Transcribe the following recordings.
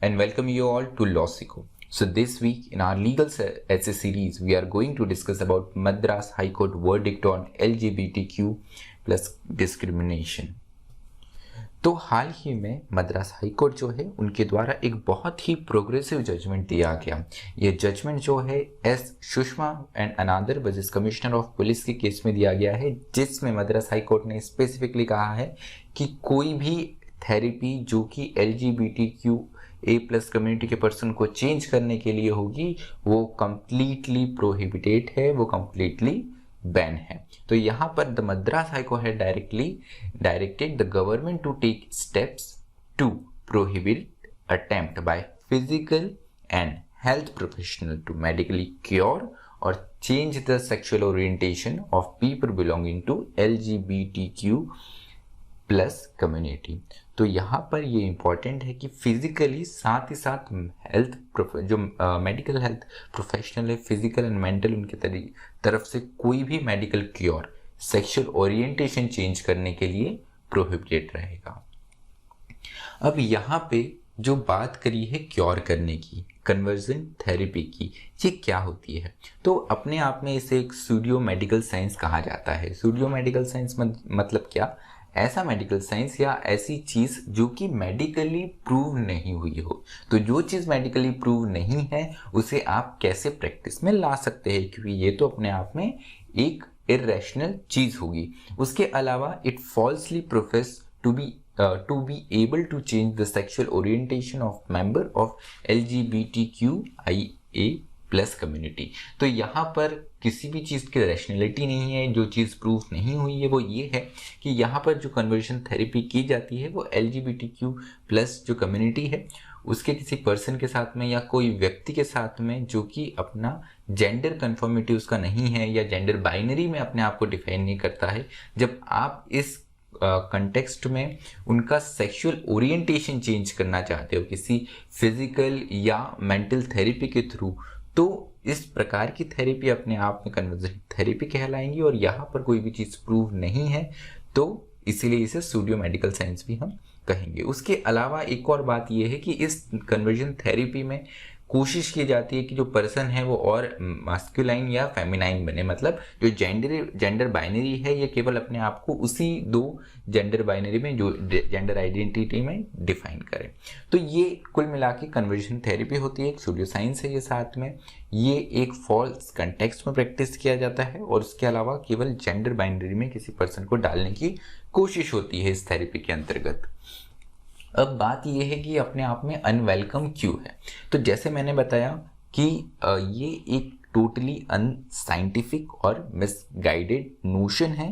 and welcome you all to Lawsico. So this week in our legal essay series, we are going to discuss about Madras High Court verdict on LGBTQ plus discrimination. तो हाल ही में Madras high court जो है उनके द्वारा एक बहुत ही progressive judgement दिया गया। ये जजमेंट जो है S Sushma and another versus commissioner of police के केस में दिया गया है, जिसमें मद्रास हाई कोर्ट ने स्पेसिफिकली कहा है कि कोई भी थेरेपी जो कि LGBTQA+ कम्युनिटी के पर्सन को चेंज करने के लिए होगी वो कंप्लीटली प्रोहिबिटेड है, वो कंप्लीटली बैन है। तो यहाँ पर द मद्रास हाई कोर्ट है directed the government to take steps to prohibit attempt by physical and health professional to medically cure और change the sexual orientation of people belonging to LGBTQ+ community. तो यहाँ पर ये इम्पॉर्टेंट है कि physically साथ ही साथ हेल्थ जो मेडिकल हेल्थ प्रोफेशनल है, फिजिकल एंड मेंटल उनके तरफ से कोई भी medical cure sexual orientation change करने के लिए प्रोहिबिटेड रहेगा। अब यहाँ पे जो बात करी है क्योर करने की, कन्वर्जन थेरेपी की, ये क्या होती है? तो अपने आप में इसे एक सूडियो मेडिकल साइंस कहा जाता है। सूडियो मेडिकल साइंस मतलब क्या? ऐसा मेडिकल साइंस या ऐसी चीज जो कि मेडिकली प्रूव नहीं हुई हो। तो जो चीज मेडिकली प्रूव नहीं है उसे आप कैसे प्रैक्टिस में ला सकते हैं, क्योंकि ये तो अपने आप में एक इरेशनल चीज होगी। उसके अलावा it falsely profess to be able to change the sexual orientation of member of LGBTQIA+ community. तो यहाँ पर किसी भी चीज़ की रैशनैलिटी नहीं है, जो चीज़ प्रूफ नहीं हुई है वो ये है कि यहाँ पर जो कन्वर्जन थेरेपी की जाती है वो LGBTQ+ जो कम्युनिटी है उसके किसी पर्सन के साथ में या कोई व्यक्ति के साथ में जो कि अपना जेंडर कन्फर्मिटी उसका नहीं है या जेंडर बाइनरी में अपने आप को डिफाइन नहीं करता है, जब आप इस कंटेक्स्ट में उनका सेक्सुअल ओरिएंटेशन चेंज करना चाहते हो किसी फिजिकल या मेंटल थेरेपी के थ्रू, तो इस प्रकार की थेरेपी अपने आप में कन्वर्जन थेरेपी कहलाएंगी। और यहाँ पर कोई भी चीज़ प्रूव नहीं है तो इसीलिए इसे सूडियो मेडिकल साइंस भी हम कहेंगे। उसके अलावा एक और बात यह है कि इस कन्वर्जन थेरेपी में कोशिश की जाती है कि जो पर्सन है वो और मास्कुलाइन या फेमिनाइन बने, मतलब जो जेंडर बाइनरी है ये केवल अपने आप को उसी दो जेंडर बाइनरी में जो जेंडर आइडेंटिटी में डिफाइन करे। तो ये कुल मिला के कन्वर्जन थेरेपी होती है, एक सूडियो साइंस है ये। साथ में ये एक फॉल्स कंटेक्स्ट में प्रैक्टिस किया जाता है और उसके अलावा केवल जेंडर बाइनरी में किसी पर्सन को डालने की कोशिश होती है इस थेरेपी के अंतर्गत। अब बात यह है कि अपने आप में अनवेलकम क्यों है? तो जैसे मैंने बताया कि ये एक टोटली अनसाइंटिफिक और मिसगाइडेड नोशन है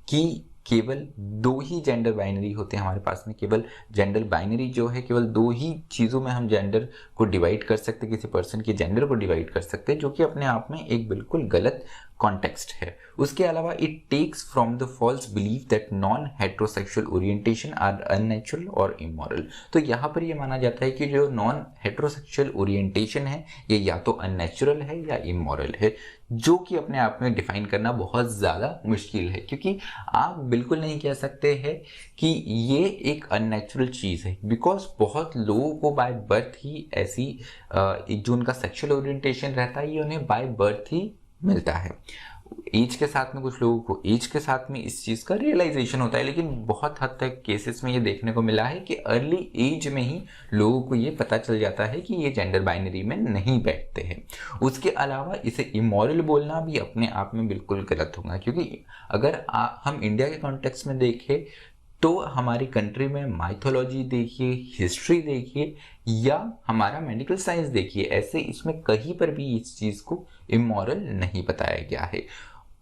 कि केवल दो ही जेंडर बाइनरी होते हैं हमारे पास में। केवल जेंडर बाइनरी जो है केवल दो ही चीज़ों में हम जेंडर को डिवाइड कर सकते हैं, किसी पर्सन के जेंडर को डिवाइड कर सकते हैं, जो कि अपने आप में एक बिल्कुल गलत कॉन्टेक्स्ट है। उसके अलावा it takes from the false belief that non heterosexual orientation are unnatural और इमोरल। तो यहाँ पर ये माना जाता है कि जो नॉन हेट्रोसेक्सुअल ओरिएंटेशन है ये या तो अननेचुरल है या इमोरल है, जो कि अपने आप में डिफाइन करना बहुत ज़्यादा मुश्किल है, क्योंकि आप बिल्कुल नहीं कह सकते हैं कि ये एक अननेचुरल चीज़ है, बिकॉज बहुत लोगों को बाय बर्थ ही ऐसी जो उनका सेक्सुअल ओरिएंटेशन रहता है ये उन्हें बाय बर्थ ही मिलता है। एज के साथ में कुछ लोगों को एज के साथ में इस चीज़ का रियलाइजेशन होता है, लेकिन बहुत हद तक केसेस में ये देखने को मिला है कि अर्ली एज में ही लोगों को ये पता चल जाता है कि ये जेंडर बाइनरी में नहीं बैठते हैं। उसके अलावा इसे इमोरल बोलना भी अपने आप में बिल्कुल गलत होगा, क्योंकि अगर हम इंडिया के कॉन्टेक्स्ट में देखें तो हमारी कंट्री में माइथोलॉजी देखिए, हिस्ट्री देखिए या हमारा मेडिकल साइंस देखिए, ऐसे इसमें कहीं पर भी इस चीज़ को इमोरल नहीं बताया गया है।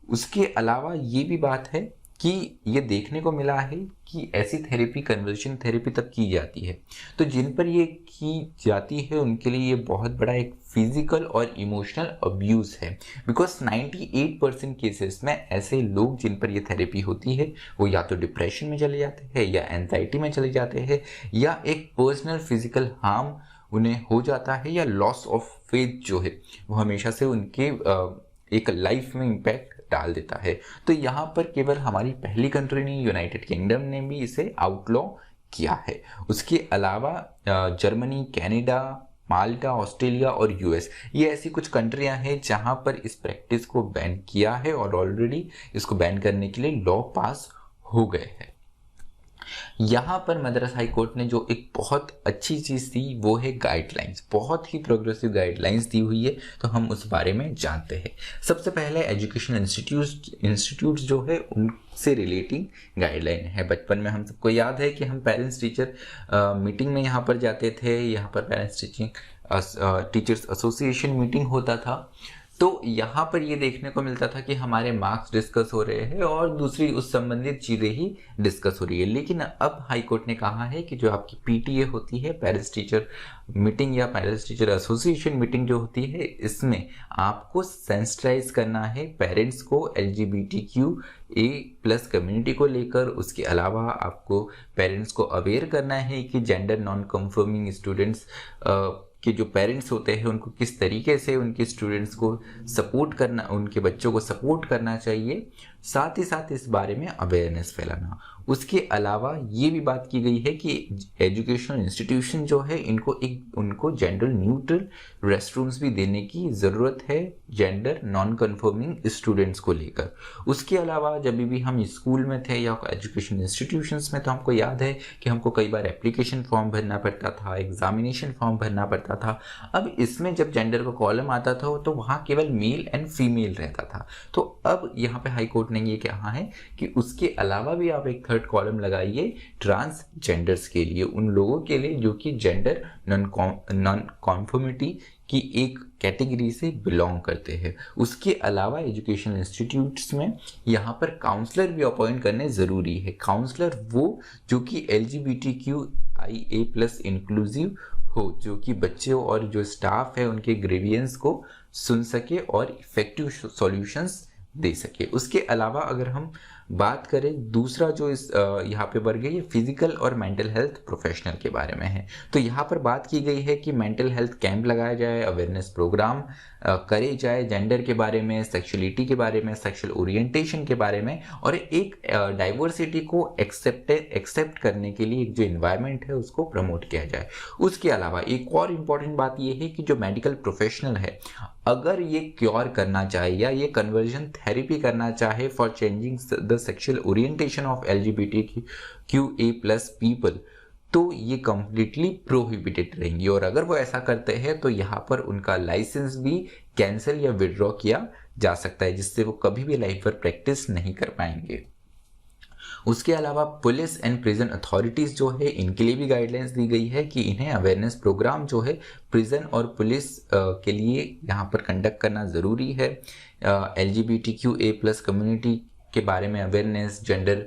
उसके अलावा ये भी बात है कि ये देखने को मिला है कि ऐसी थेरेपी कन्वर्जन थेरेपी तब की जाती है तो जिन पर ये की जाती है उनके लिए ये बहुत बड़ा एक फिजिकल और इमोशनल अब्यूज़ है, बिकॉज 98% केसेस में ऐसे लोग जिन पर ये थेरेपी होती है वो या तो डिप्रेशन में चले जाते हैं या एंजाइटी में चले जाते हैं या एक पर्सनल फिजिकल हार्म उन्हें हो जाता है या लॉस ऑफ फेथ जो है वो हमेशा से उनके एक लाइफ में इम्पैक्ट डाल देता है। तो यहाँ पर केवल हमारी पहली कंट्री नहीं, यूनाइटेड किंगडम ने भी इसे आउटलॉ किया है। उसके अलावा जर्मनी, कनाडा, माल्टा, ऑस्ट्रेलिया और यूएस, ये ऐसी कुछ कंट्रियां हैं जहां पर इस प्रैक्टिस को बैन किया है और ऑलरेडी इसको बैन करने के लिए लॉ पास हो गए हैं। यहाँ पर मद्रास हाई कोर्ट ने जो एक बहुत अच्छी चीज़ दी वो है गाइडलाइंस, बहुत ही प्रोग्रेसिव गाइडलाइंस दी हुई है, तो हम उस बारे में जानते हैं। सबसे पहले एजुकेशनल इंस्टीट्यूट्स जो है उनसे रिलेटिंग गाइडलाइन है। बचपन में हम सबको याद है कि हम पेरेंट्स टीचर मीटिंग में यहाँ पर जाते थे, यहाँ पर पेरेंट्स टीचर्स एसोसिएशन मीटिंग होता था, तो यहाँ पर ये देखने को मिलता था कि हमारे मार्क्स डिस्कस हो रहे हैं और दूसरी उस संबंधित चीज़ें ही डिस्कस हो रही है। लेकिन अब हाई कोर्ट ने कहा है कि जो आपकी पीटीए होती है, पेरेंट्स टीचर मीटिंग या पेरेंट्स टीचर एसोसिएशन मीटिंग जो होती है, इसमें आपको सेंसिटाइज करना है पेरेंट्स को LGBTQA+ कम्युनिटी को लेकर। उसके अलावा आपको पेरेंट्स को अवेयर करना है कि जेंडर नॉन कंफर्मिंग स्टूडेंट्स कि जो पेरेंट्स होते हैं उनको किस तरीके से उनके स्टूडेंट्स को सपोर्ट करना, उनके बच्चों को सपोर्ट करना चाहिए, साथ ही साथ इस बारे में अवेयरनेस फैलाना। उसके अलावा ये भी बात की गई है कि एजुकेशनल इंस्टीट्यूशन जो है उनको जेंडर न्यूट्रल रेस्टरूम्स भी देने की ज़रूरत है जेंडर नॉन कन्फर्मिंग स्टूडेंट्स को लेकर। उसके अलावा जब भी हम स्कूल में थे या एजुकेशन इंस्टीट्यूशंस में, तो हमको याद है कि हमको कई बार एप्लीकेशन फॉर्म भरना पड़ता था, एग्जामिनेशन फॉर्म भरना पड़ता था। अब इसमें जब जेंडर का कॉलम आता था तो वहाँ केवल मेल एंड फीमेल रहता था। तो अब यहाँ पे हाई कोर्ट ने ये कहा है कि उसके अलावा भी आप एक थर्ड कॉलम लगाइए ट्रांसजेंडर्स के लिए, उन लोगों के लिए जो कि जेंडर नॉन कॉन्फर्मिटी की एक कैटेगरी से बिलोंग करते हैं। उसके अलावा एजुकेशनल इंस्टीट्यूट्स में यहाँ पर काउंसलर भी अपॉइंट करने ज़रूरी है। काउंसलर वो जो कि LGBTQIA+ इंक्लूसिव हो, जो कि बच्चों और जो स्टाफ है उनके ग्रीवियंस को सुन सके और इफेक्टिव सॉल्यूशंस दे सके। उसके अलावा अगर हम बात करें, दूसरा जो इस यहाँ पे वर्ग है ये फिजिकल और मेंटल हेल्थ प्रोफेशनल के बारे में है। तो यहाँ पर बात की गई है कि मेंटल हेल्थ कैंप लगाया जाए, अवेयरनेस प्रोग्राम करे जाए जेंडर के बारे में, सेक्सुअलिटी के बारे में, सेक्सुअल ओरिएंटेशन के बारे में, और एक डाइवर्सिटी को एक्सेप्ट करने के लिए एक जो इन्वायरमेंट है उसको प्रमोट किया जाए। उसके अलावा एक और इम्पॉर्टेंट बात यह है कि जो मेडिकल प्रोफेशनल है अगर ये क्योर करना चाहे या ये कन्वर्जन थेरेपी करना चाहे for changing the sexual orientation of LGBTQA+ people, तो ये कंप्लीटली प्रोहिबिटेड रहेंगी। और अगर वो ऐसा करते हैं तो यहाँ पर उनका लाइसेंस भी कैंसिल या विड्रॉ किया जा सकता है, जिससे वो कभी भी लाइफ पर प्रैक्टिस नहीं कर पाएंगे। उसके अलावा पुलिस एंड प्रिजन अथॉरिटीज़ जो है इनके लिए भी गाइडलाइंस दी गई है कि इन्हें अवेयरनेस प्रोग्राम जो है प्रिजन और पुलिस के लिए यहाँ पर कंडक्ट करना ज़रूरी है। LGBTQA+ कम्युनिटी के बारे में अवेयरनेस, जेंडर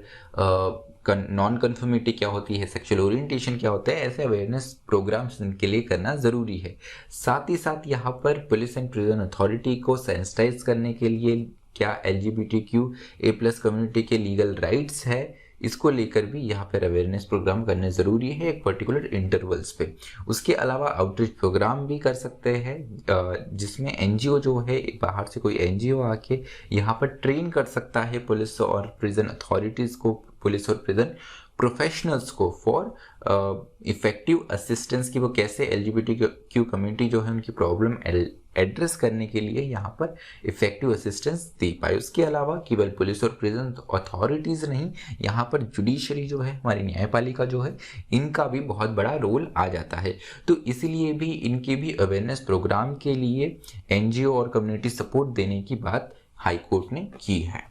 नॉन कन्फर्मिटी क्या होती है, सेक्सुअल ओरिएंटेशन क्या होता है, ऐसे अवेयरनेस प्रोग्राम्स इनके लिए करना ज़रूरी है। साथ ही साथ यहाँ पर पुलिस एंड प्रिजन अथॉरिटी को सेंसिटाइज करने के लिए क्या LGBTQA+ कम्युनिटी के लीगल राइट्स है, इसको लेकर भी यहाँ पर अवेयरनेस प्रोग्राम करने ज़रूरी है एक पर्टिकुलर इंटरवल्स पे। उसके अलावा आउटरीच प्रोग्राम भी कर सकते हैं जिसमें NGO जो है, बाहर से कोई NGO आके यहाँ पर ट्रेन कर सकता है पुलिस और प्रिजन अथॉरिटीज़ को, पुलिस और प्रिजन प्रोफेशनल्स को फॉर इफेक्टिव असिस्टेंस की वो कैसे LGBTQ कम्युनिटी जो है उनकी प्रॉब्लम एड्रेस करने के लिए यहाँ पर इफेक्टिव असिस्टेंस दे पाए। उसके अलावा केवल पुलिस और प्रिजन अथॉरिटीज़ नहीं, यहाँ पर जुडिशरी जो है, हमारी न्यायपालिका जो है, इनका भी बहुत बड़ा रोल आ जाता है। तो इसलिए भी इनके भी अवेयरनेस प्रोग्राम के लिए NGO और कम्युनिटी सपोर्ट देने की बात हाई कोर्ट ने की है।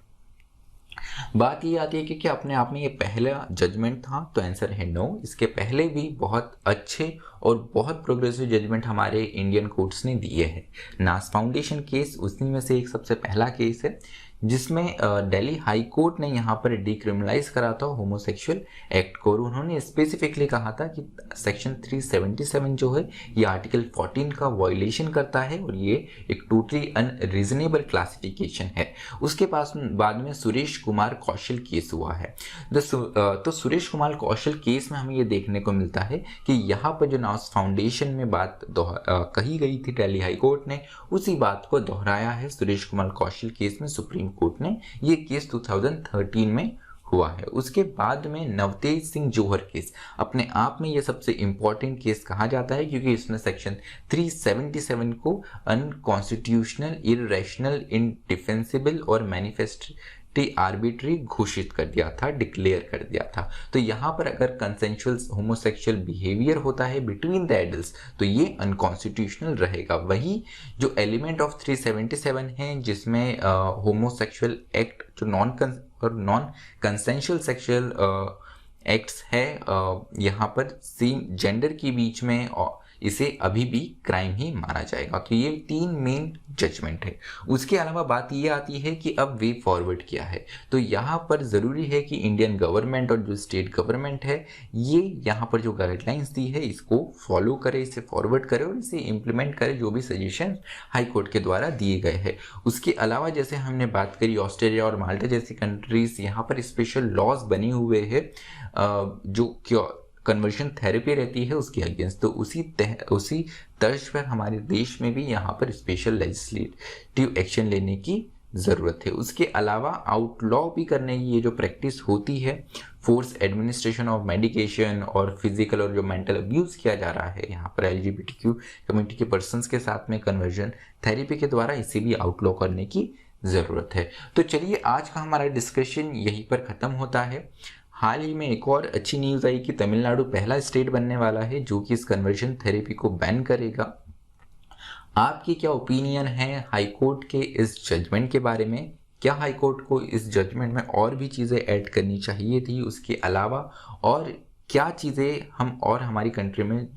बात ये आती है कि क्या अपने आप में ये पहला जजमेंट था, तो आंसर है नो। इसके पहले भी बहुत अच्छे और बहुत प्रोग्रेसिव जजमेंट हमारे इंडियन कोर्ट्स ने दिए हैं। नास फाउंडेशन केस उसी में से एक सबसे पहला केस है जिसमें दिल्ली हाई कोर्ट ने यहाँ पर डिक्रिमिनलाइज करा था होमोसेक्सुअल एक्ट को। उन्होंने स्पेसिफिकली कहा था कि सेक्शन 377 जो है ये आर्टिकल 14 का वायलेशन करता है और ये एक टोटली अनरीजनेबल क्लासिफिकेशन है। उसके पास बाद में सुरेश कुमार कौशल केस हुआ है। तो सुरेश कुमार कौशल केस में हमें ये देखने को मिलता है कि यहाँ पर जो नास फाउंडेशन में बात कही गई थी दिल्ली हाई कोर्ट ने, उसी बात को दोहराया है सुरेश कुमार कौशल केस में सुप्रीम कोर्ट ने। ये केस 2013 में हुआ है। उसके बाद में नवतेज सिंह जोहर केस, अपने आप में यह सबसे इंपॉर्टेंट केस कहा जाता है क्योंकि इसने सेक्शन 377 को अनकॉन्स्टिट्यूशनल, इररेशनल, इंडिफेंसिबल और मैनिफेस्टली आर्बिट्री घोषित कर दिया था, डिक्लेयर कर दिया था। तो यहाँ पर अगर कंसेंशुअल होमोसेक्सुअल बिहेवियर होता है बिटवीन द एडल्ट्स तो ये अनकॉन्स्टिट्यूशनल रहेगा। वही जो एलिमेंट ऑफ 377 है जिसमें होमोसेक्सुअल एक्ट जो नॉन कंसेंशुअल सेक्सुअल एक्ट्स है यहाँ पर सेम जेंडर के बीच में इसे अभी भी क्राइम ही माना जाएगा। तो ये 3 मेन जजमेंट है। उसके अलावा बात ये आती है कि अब वे फॉरवर्ड क्या है। तो यहाँ पर ज़रूरी है कि इंडियन गवर्नमेंट और जो स्टेट गवर्नमेंट है ये यहाँ पर जो गाइडलाइंस दी है इसको फॉलो करे, इसे फॉरवर्ड करे और इसे इम्प्लीमेंट करे जो भी सजेशन हाई कोर्ट के द्वारा दिए गए हैं। उसके अलावा जैसे हमने बात करी ऑस्ट्रेलिया और माल्टा जैसी कंट्रीज, यहाँ पर स्पेशल लॉज बने हुए हैं जो कन्वर्जन थेरेपी रहती है उसके अगेंस्ट। तो उसी तर्ज पर हमारे देश में भी यहाँ पर स्पेशल लेजिस्लेटिव एक्शन लेने की ज़रूरत है। उसके अलावा आउटलॉ भी करने की ये जो प्रैक्टिस होती है, फोर्स एडमिनिस्ट्रेशन ऑफ मेडिकेशन और फिजिकल और जो मेंटल अब्यूज़ किया जा रहा है यहाँ पर LGBTQ कम्युनिटी के पर्सनस के साथ में कन्वर्जन थेरेपी के द्वारा, इसे भी आउटलॉ करने की ज़रूरत है। तो चलिए आज का हमारा डिस्कशन यहीं पर ख़त्म होता है। हाल ही में एक और अच्छी न्यूज़ आई कि तमिलनाडु पहला स्टेट बनने वाला है जो कि इस कन्वर्जन थेरेपी को बैन करेगा। आपकी क्या ओपिनियन है हाई कोर्ट के इस जजमेंट के बारे में? क्या हाई कोर्ट को इस जजमेंट में और भी चीज़ें ऐड करनी चाहिए थी? उसके अलावा और क्या चीज़ें हम और हमारी कंट्री में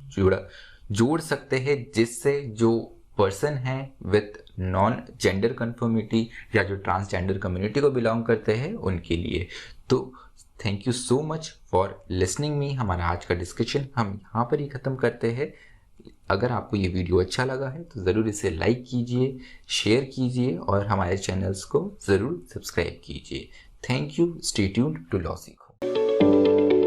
जोड़ सकते हैं जिससे जो पर्सन है विथ नॉन जेंडर कन्फर्मिटी या जो ट्रांसजेंडर कम्युनिटी को बिलोंग करते हैं उनके लिए? तो thank you so much for listening me. हमारा आज का डिस्कशन हम यहाँ पर ही ख़त्म करते हैं। अगर आपको ये वीडियो अच्छा लगा है तो ज़रूर इसे लाइक कीजिए, शेयर कीजिए और हमारे चैनल्स को ज़रूर सब्सक्राइब कीजिए। Thank you. Stay tuned to law सीखो।